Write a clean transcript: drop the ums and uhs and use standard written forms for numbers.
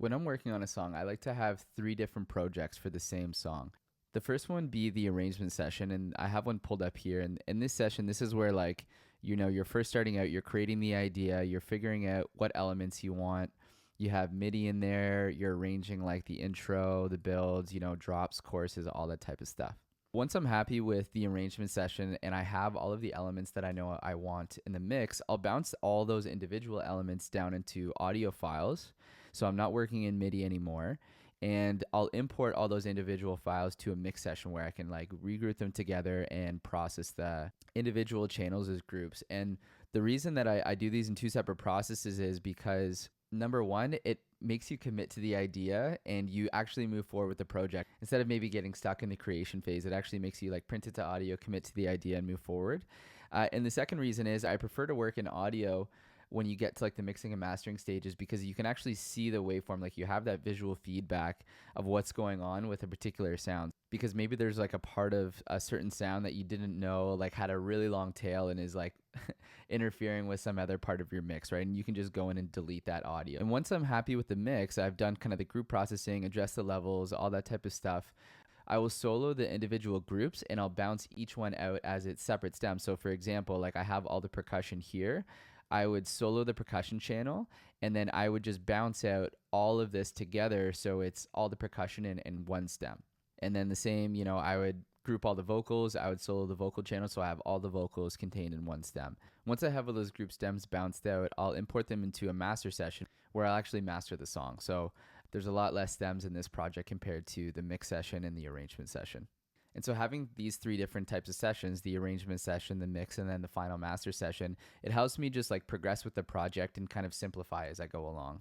When I'm working on a song, I like to have three different projects for the same song. The first one be the arrangement session, and I have one pulled up here. And in this session, this is where you're first starting out, you're creating the idea, you're figuring out what elements you want. You have MIDI in there, you're arranging like the intro, the builds, drops, choruses, all that type of stuff. Once I'm happy with the arrangement session and I have all of the elements that I know I want in the mix, I'll bounce all those individual elements down into audio files. So I'm not working in MIDI anymore. And I'll import all those individual files to a mix session where I can like regroup them together and process the individual channels as groups. And the reason that I do these in two separate processes is because number one, it makes you commit to the idea and you actually move forward with the project. Instead of maybe getting stuck in the creation phase, it actually makes you like print it to audio, commit to the idea and move forward. And the second reason is I prefer to work in audio when you get to like the mixing and mastering stages, because you can actually see the waveform, like you have that visual feedback of what's going on with a particular sound, because maybe there's like a part of a certain sound that you didn't know like had a really long tail and is like interfering with some other part of your mix, right? And you can just go in and delete that audio. And once I'm happy with the mix, I've done kind of the group processing, adjust the levels, all that type of stuff. I will solo the individual groups and I'll bounce each one out as its separate stem. So for example, like I have all the percussion here, I would solo the percussion channel and then I would just bounce out all of this together so it's all the percussion in one stem. And then the same, I would group all the vocals, I would solo the vocal channel so I have all the vocals contained in one stem. Once I have all those group stems bounced out, I'll import them into a master session where I'll actually master the song. So there's a lot less stems in this project compared to the mix session and the arrangement session. And so having these three different types of sessions, the arrangement session, the mix, and then the final master session, it helps me just like progress with the project and kind of simplify as I go along.